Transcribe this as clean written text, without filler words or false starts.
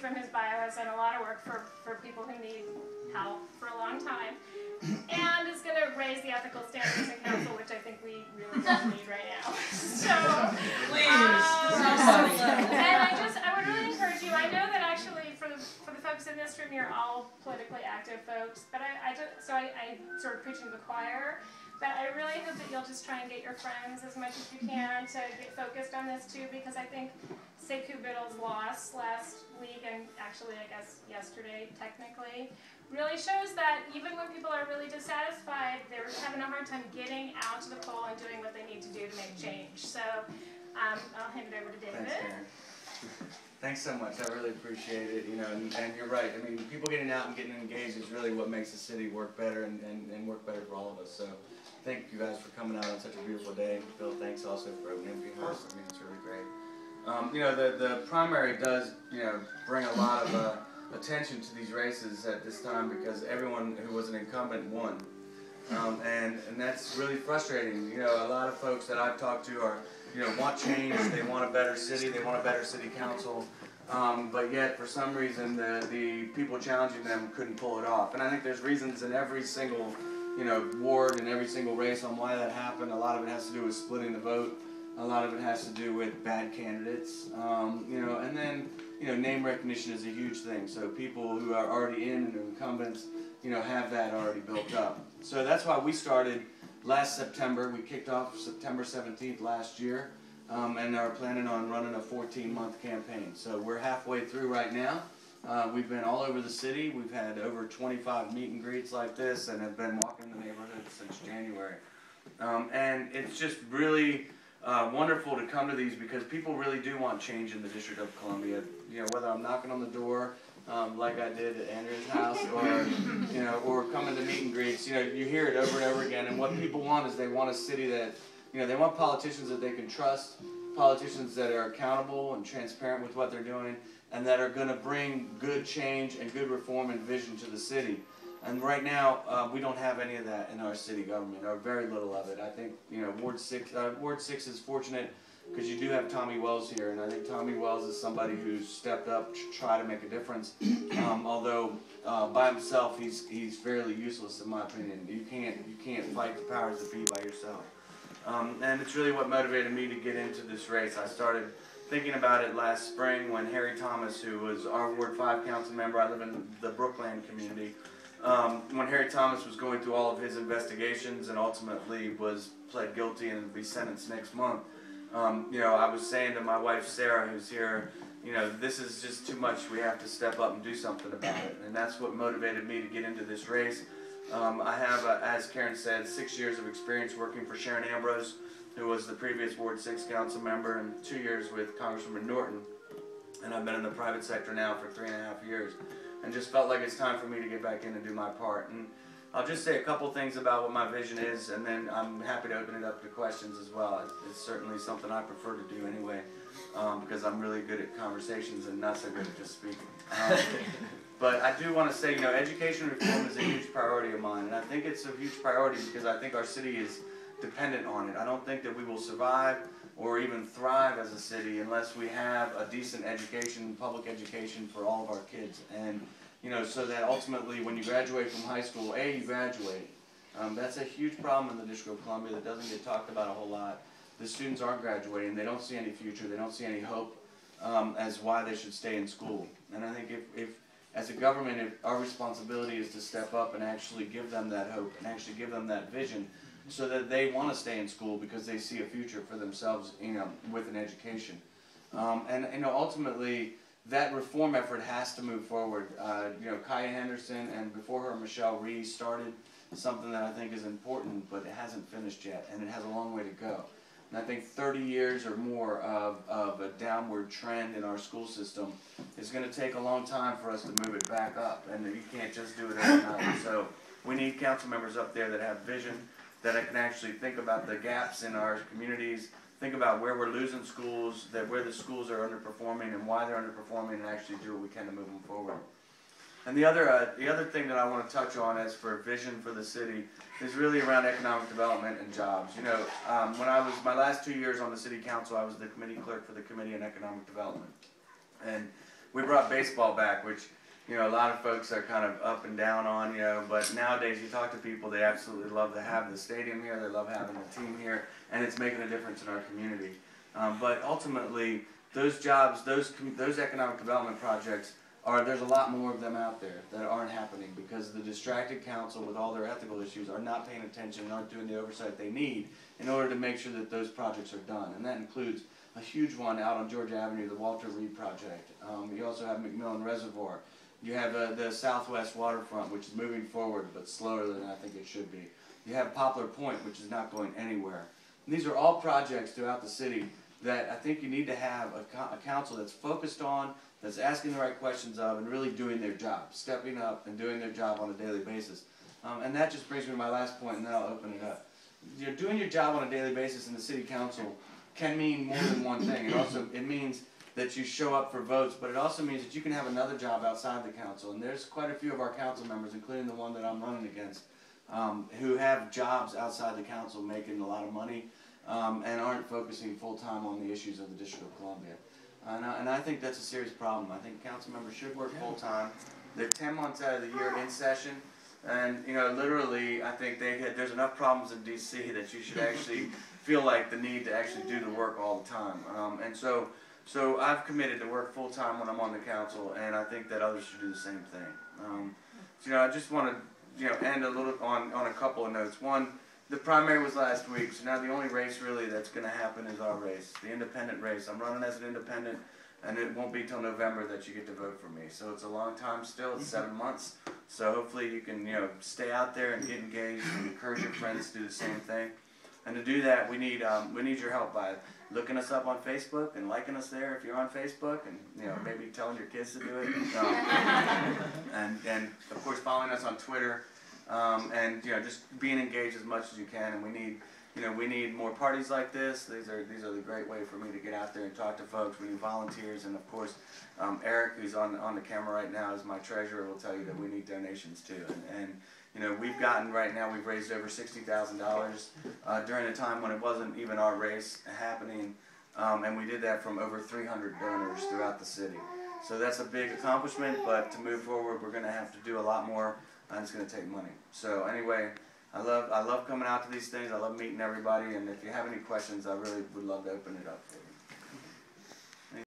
from his bio, has done a lot of work for people who need help for a long time, and is going to raise the ethical standards in council, which I think we really don't need right now. So, I would really encourage you. I know that actually for the folks in this room, you're all politically active folks, but I sort of preaching to the choir. But I really hope that you'll just try and get your friends as much as you can to get focused on this too, because I think Sekou Biddle's loss last week, and actually I guess yesterday technically, really shows that even when people are really dissatisfied, they're having a hard time getting out to the poll and doing what they need to do to make change. So I'll hand it over to David. Thanks, Karen. Thanks so much. I really appreciate it. You know, and you're right. I mean, people getting out and getting engaged is really what makes the city work better and work better for all of us. So thank you guys for coming out on such a beautiful day. Bill, thanks also for opening the house. I mean, it's really great. You know, the primary does, you know, bring a lot of attention to these races at this time because everyone who was an incumbent won. And that's really frustrating. You know, a lot of folks that I've talked to are, you know, want change, they want a better city, they want a better city council, but yet for some reason the people challenging them couldn't pull it off. And I think there's reasons in every single, you know, ward and every single race on why that happened. A lot of it has to do with splitting the vote. A lot of it has to do with bad candidates, you know, and then, you know, name recognition is a huge thing. So people who are already in and incumbents, you know, have that already built up. So that's why we started last September. We kicked off September 17th last year, and are planning on running a 14-month campaign. So we're halfway through right now. We've been all over the city. We've had over 25 meet and greets like this and have been walking the neighborhood since January. And it's just really wonderful to come to these because people really do want change in the District of Columbia. You know, whether I'm knocking on the door, like I did at Andrew's house, or you know, or coming to meet and greets. You know, you hear it over and over again. And what people want is they want a city that, you know, they want politicians that they can trust, politicians that are accountable and transparent with what they're doing, and that are going to bring good change and good reform and vision to the city. And right now, we don't have any of that in our city government, or very little of it. I think, you know, Ward 6 is fortunate because you do have Tommy Wells here, and I think Tommy Wells is somebody who's stepped up to try to make a difference. Although by himself, he's fairly useless in my opinion. You can't fight the powers that be by yourself. And it's really what motivated me to get into this race. I started thinking about it last spring when Harry Thomas, who was our Ward 5 council member, I live in the Brookland community, when Harry Thomas was going through all of his investigations and ultimately was pled guilty and will be sentenced next month, you know, I was saying to my wife Sarah, who's here, you know, this is just too much. We have to step up and do something about it. And that's what motivated me to get into this race. I have, as Karen said, 6 years of experience working for Sharon Ambrose, who was the previous Ward 6 council member, and 2 years with Congresswoman Norton. And I've been in the private sector now for 3.5 years. And just felt like it's time for me to get back in and do my part. And I'll just say a couple things about what my vision is, and then I'm happy to open it up to questions as well. It's certainly something I prefer to do anyway, because I'm really good at conversations and not so good at just speaking. But I do want to say, you know, education reform is a huge priority of mine, and I think it's a huge priority because I think our city is dependent on it. I don't think that we will survive or even thrive as a city unless we have a decent education, public education for all of our kids. And, you know, so that ultimately when you graduate from high school, you graduate. That's a huge problem in the District of Columbia that doesn't get talked about a whole lot. The students aren't graduating, they don't see any future, they don't see any hope as why they should stay in school. And I think if as a government, our responsibility is to step up and actually give them that hope and actually give them that vision so that they want to stay in school because they see a future for themselves, you know, with an education. And you know, ultimately, that reform effort has to move forward. You know, Kaya Henderson and before her Michelle Rhee started something that I think is important, but it hasn't finished yet, and it has a long way to go. And I think 30 years or more of a downward trend in our school system is going to take a long time for us to move it back up, and you can't just do it overnight. So we need council members up there that have vision, that can actually think about the gaps in our communities, think about where we're losing schools, where the schools are underperforming and why they're underperforming, and actually do what we can to move them forward. And the other thing that I want to touch on as for vision for the city is really around economic development and jobs. You know, when I was my last 2 years on the city council, I was the committee clerk for the Committee on Economic Development. And we brought baseball back, which, you know, a lot of folks are kind of up and down on, you know, but nowadays you talk to people, they absolutely love to have the stadium here, they love having the team here, and it's making a difference in our community. But ultimately, those jobs, those economic development projects, there's a lot more of them out there that aren't happening because the distracted council with all their ethical issues are not paying attention and aren't doing the oversight they need in order to make sure that those projects are done. And that includes a huge one out on Georgia Avenue, the Walter Reed project. You also have McMillan Reservoir. You have the Southwest Waterfront, which is moving forward but slower than I think it should be. You have Poplar Point, which is not going anywhere. And these are all projects throughout the city that I think you need to have a council that's focused on, that's asking the right questions of, and really doing their job, stepping up and doing their job on a daily basis. And that just brings me to my last point, and then I'll open it up. You're doing your job on a daily basis in the city council can mean more than one thing. It means that you show up for votes, but it also means that you can have another job outside the council. And there's quite a few of our council members, including the one that I'm running against, who have jobs outside the council making a lot of money and aren't focusing full-time on the issues of the District of Columbia. And I think that's a serious problem. I think council members should work full-time. They're 10 months out of the year in session. And, you know, literally, I think there's enough problems in D.C. that you should actually feel like the need to actually do the work all the time. And so I've committed to work full-time when I'm on the council, and I think that others should do the same thing. So, you know, I just want to, you know, end a little on a couple of notes. One, the primary was last week, so now the only race really that's going to happen is our race, the independent race. I'm running as an independent, and it won't be till November that you get to vote for me. So it's a long time still, it's 7 months. So hopefully you can, you know, stay out there and get engaged and encourage your friends to do the same thing. And to do that, we need your help by looking us up on Facebook and liking us there if you're on Facebook, and, you know, maybe telling your kids to do it. And of course following us on Twitter, and, you know, just being engaged as much as you can. And we need more parties like this. These are the great way for me to get out there and talk to folks. We need volunteers, and of course Eric, who's on the camera right now, is my treasurer, will tell you that we need donations too. And you know, we've raised over $60,000 during a time when it wasn't even our race happening, and we did that from over 300 donors throughout the city. So that's a big accomplishment, but to move forward, we're going to have to do a lot more, and it's going to take money. So anyway, I love coming out to these things. I love meeting everybody, and if you have any questions, I really would love to open it up for you.